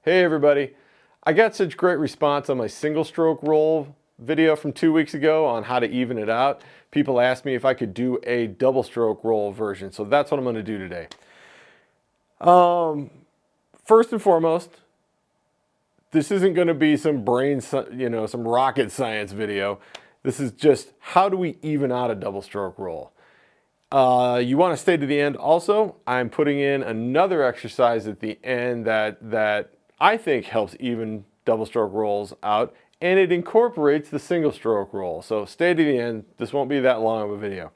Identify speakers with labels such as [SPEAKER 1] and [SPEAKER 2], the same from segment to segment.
[SPEAKER 1] Hey everybody, I got such great response on my single stroke roll video from 2 weeks ago on how to even it out. People asked me if I could do a double stroke roll version, so that's what I'm going to do today. First and foremost, this isn't going to be some some rocket science video. This is just how do we even out a double stroke roll. You want to stay to the end. Also, I'm putting in another exercise at the end that I think helps even double stroke rolls out, and it incorporates the single stroke roll. So stay to the end. This won't be that long of a video.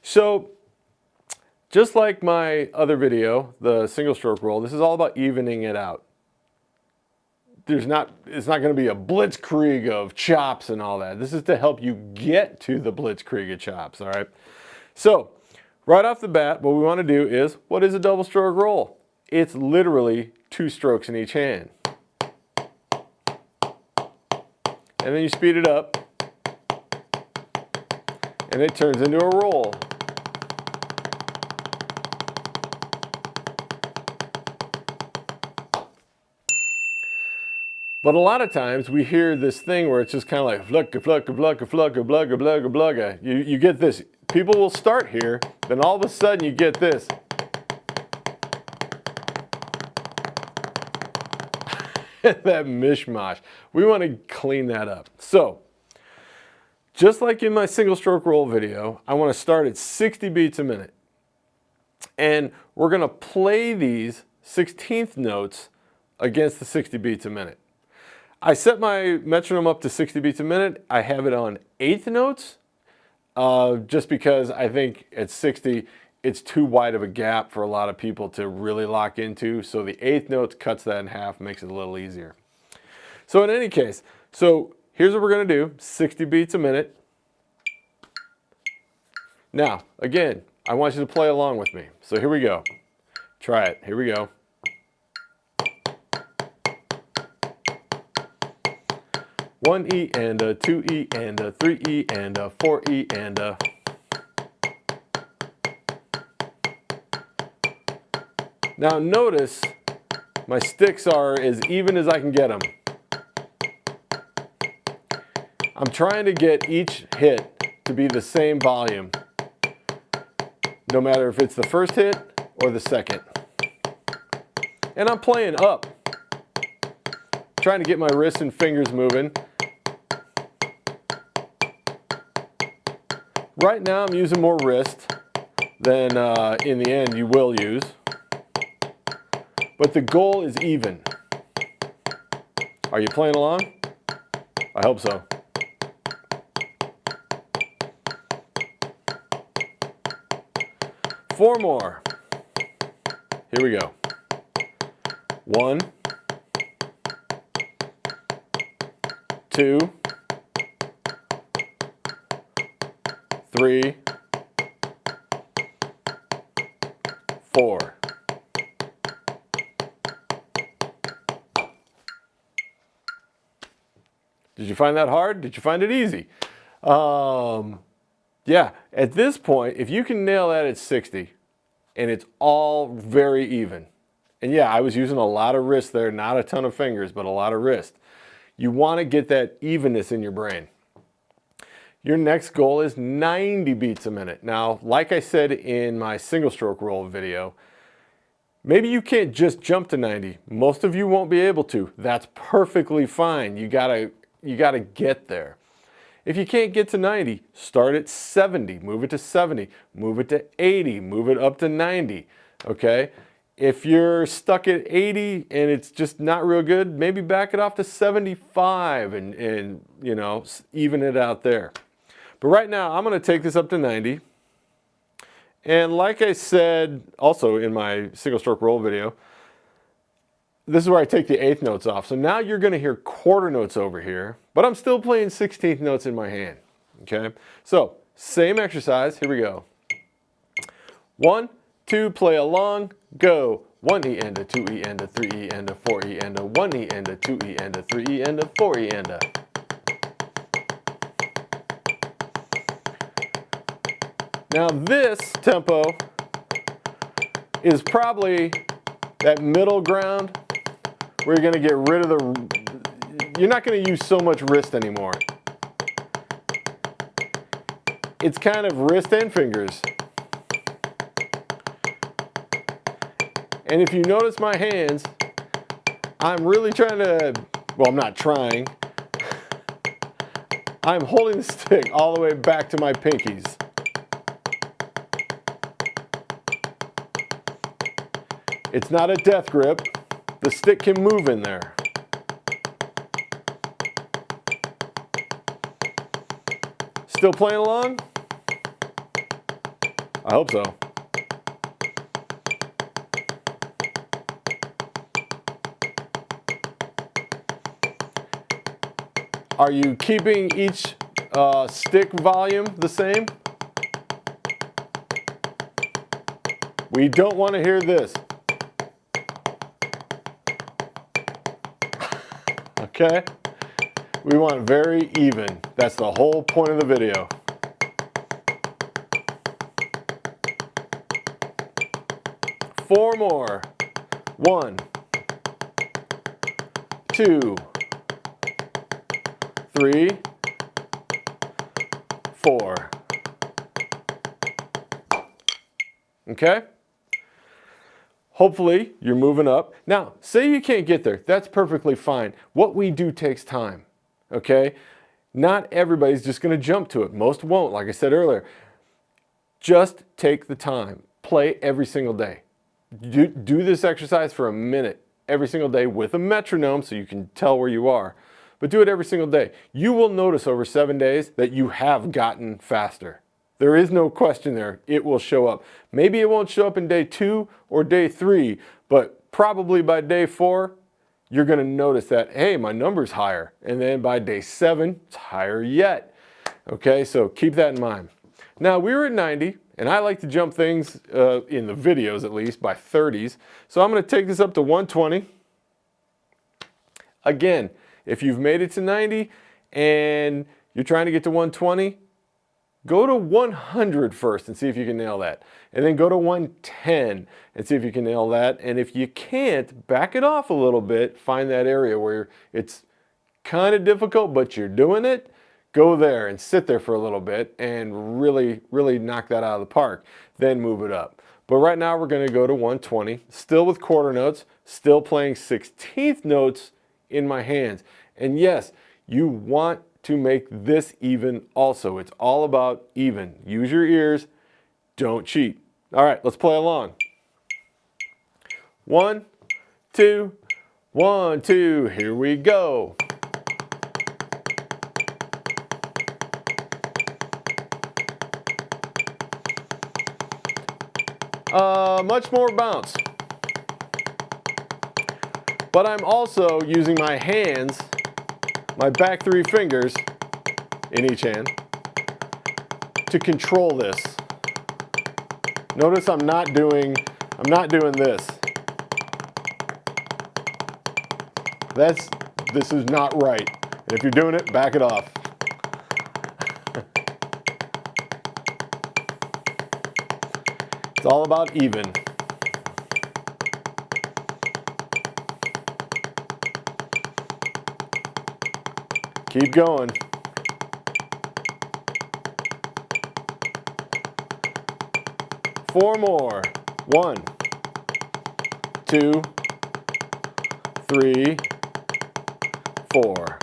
[SPEAKER 1] So just like my other video, the single stroke roll, this is all about evening it out. It's not going to be a blitzkrieg of chops and all that. This is to help you get to the blitzkrieg of chops, all right? So right off the bat, what we want to do is, what is a double stroke roll? It's literally 2 strokes in each hand. And then you speed it up, and it turns into a roll. But a lot of times we hear this thing where it's just kind of like flugga, flugga, flugga, flugga, blugga, blugga, blugga. You get this. People will start here, then all of a sudden you get this. That mishmash. We want to clean that up. So, just like in my single stroke roll video, I want to start at 60 beats a minute. And we're going to play these 16th notes against the 60 beats a minute. I set my metronome up to 60 beats a minute. I have it on 8th notes, just because I think at 60, it's too wide of a gap for a lot of people to really lock into. So the 8th note cuts that in half, makes it a little easier. So in any case, so here's what we're going to do, 60 beats a minute. Now, again, I want you to play along with me. So here we go. Try it. Here we go. One E and a 2 E and a 3 E and a 4 E and a. Now notice my sticks are as even as I can get them. I'm trying to get each hit to be the same volume, no matter if it's the first hit or the second. And I'm playing up, trying to get my wrists and fingers moving. Right now I'm using more wrist than in the end you will use. But the goal is even. Are you playing along? I hope so. Four more. Here we go. 1, 2, 3, 4. Did you find that hard? Did you find it easy? Yeah, at this point, if you can nail that at 60, and it's all very even, and yeah, I was using a lot of wrist there, not a ton of fingers, but a lot of wrist. You want to get that evenness in your brain. Your next goal is 90 beats a minute. Now, like I said in my single stroke roll video, maybe you can't just jump to 90. Most of you won't be able to. That's perfectly fine. You gotta get there. If you can't get to 90, start at 70, move it to 70, move it to 80, move it up to 90, okay? If you're stuck at 80 and it's just not real good, maybe back it off to 75 and you know, even it out there. But right now, I'm going to take this up to 90. And like I said also in my single stroke roll video, this is where I take the 8th notes off. So now you're going to hear quarter notes over here, but I'm still playing 16th notes in my hand. Okay? So, same exercise. Here we go. 1, 2, play along, go. 1 E and a 2 E and a 3 E and a 4 E and a 1 E and a 2 E and a 3 E and a 4 E and a. Now this tempo is probably that middle ground where you're gonna get rid of the, you're not gonna use so much wrist anymore. It's kind of wrist and fingers. And if you notice my hands, I'm really trying to, well, I'm not trying. I'm holding the stick all the way back to my pinkies. It's not a death grip. The stick can move in there. Still playing along? I hope so. Are you keeping each stick volume the same? We don't want to hear this. Okay? We want very even. That's the whole point of the video. Four more. 1, 2, 3, 4. Okay? Hopefully you're moving up. Now, say you can't get there. That's perfectly fine. What we do takes time. Okay? Not everybody's just going to jump to it. Most won't, like I said earlier. Just take the time. Play every single day. Do this exercise for a minute every single day with a metronome so you can tell where you are. But do it every single day. You will notice over 7 days that you have gotten faster. There is no question there. It will show up. Maybe it won't show up in day 2 or day 3, but probably by day 4, you're going to notice that, hey, my number's higher. And then by day 7, it's higher yet. Okay, so keep that in mind. Now, we were at 90, and I like to jump things, in the videos at least, by 30s. So I'm going to take this up to 120. Again, if you've made it to 90 and you're trying to get to 120, go to 100 first and see if you can nail that. And then go to 110 and see if you can nail that. And if you can't, back it off a little bit. Find that area where it's kind of difficult, but you're doing it. Go there and sit there for a little bit and really, really knock that out of the park. Then move it up. But right now we're going to go to 120, still with quarter notes, still playing 16th notes in my hands. And yes, you want to make this even also. It's all about even. Use your ears. Don't cheat. All right, let's play along. 1, 2, 1, 2. Here we go. Much more bounce. But I'm also using my hands, my back 3 fingers in each hand, to control this. Notice I'm not doing this. This is not right. And if you're doing it, back it off. It's all about even. Keep going. Four more. 1, 2, 3, 4.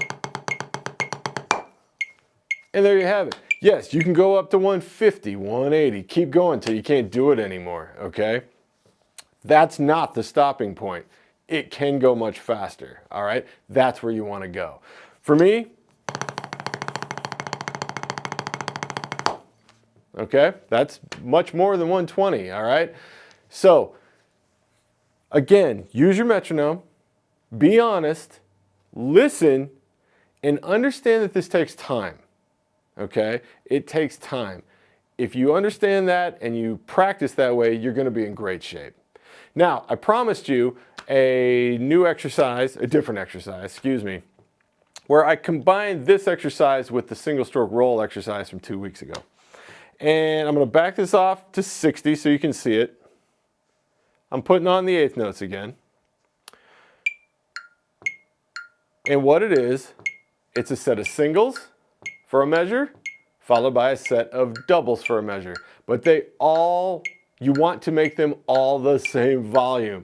[SPEAKER 1] And there you have it. Yes, you can go up to 150, 180. Keep going till you can't do it anymore, okay? That's not the stopping point. It can go much faster, all right? That's where you want to go. For me, okay, that's much more than 120, all right? So, again, use your metronome, be honest, listen, and understand that this takes time, okay? It takes time. If you understand that and you practice that way, you're going to be in great shape. Now, I promised you a new exercise, a different exercise, excuse me, where I combined this exercise with the single stroke roll exercise from 2 weeks ago. And I'm going to back this off to 60 so you can see it. I'm putting on the 8th notes again. And what it is, it's a set of singles for a measure, followed by a set of doubles for a measure. But you want to make them all the same volume.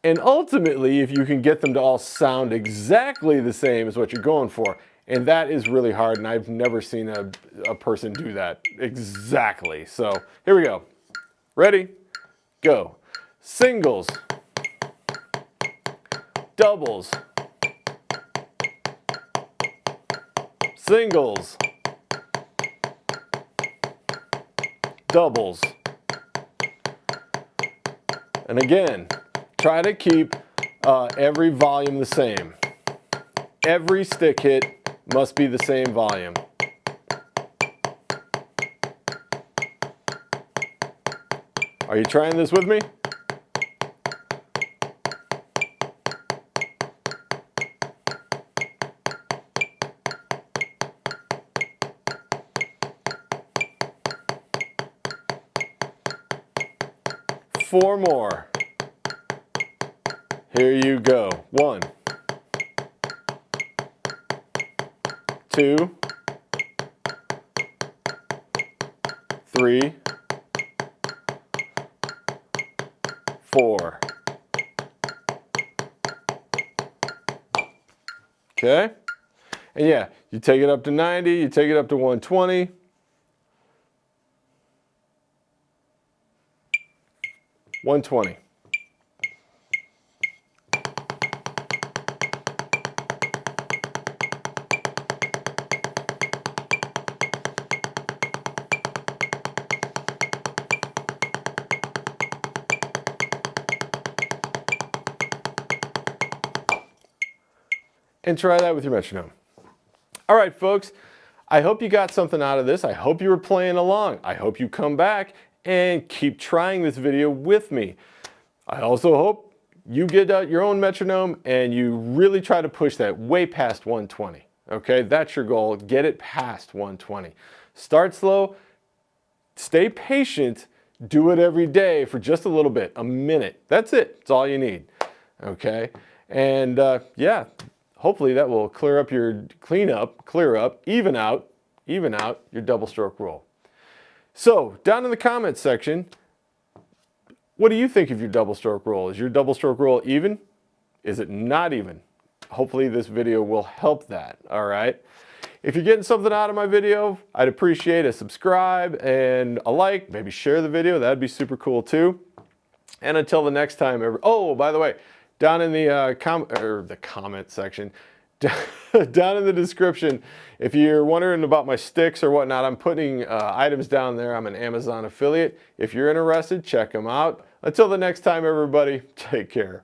[SPEAKER 1] And ultimately, if you can get them to all sound exactly the same as what you're going for, and that is really hard, and I've never seen a person do that exactly. So here we go. Ready? Go. Singles, doubles, singles, doubles. And again, try to keep every volume the same. Every stick hit must be the same volume. Are you trying this with me? Four more. Here you go. 1, 2, 3, 4. Okay? And yeah, you take it up to 90, you take it up to 120. $120. And try that with your metronome. All right, folks, I hope you got something out of this. I hope you were playing along. I hope you come back and keep trying this video with me. I also hope you get out your own metronome and you really try to push that way past 120. Okay, that's your goal. Get it past 120. Start slow, stay patient, do it every day for just a little bit, a minute. That's it. That's all you need. Okay, and yeah. Hopefully that will clear up, even out your double stroke roll. So down in the comments section, what do you think of your double stroke roll? Is your double stroke roll even? Is it not even? Hopefully this video will help that, all right? If you're getting something out of my video, I'd appreciate a subscribe and a like, maybe share the video, that'd be super cool too. And until the next time, oh, by the way, down in the comment section, down in the description, if you're wondering about my sticks or whatnot, I'm putting items down there. I'm an Amazon affiliate. If you're interested, check them out. Until the next time, everybody, take care.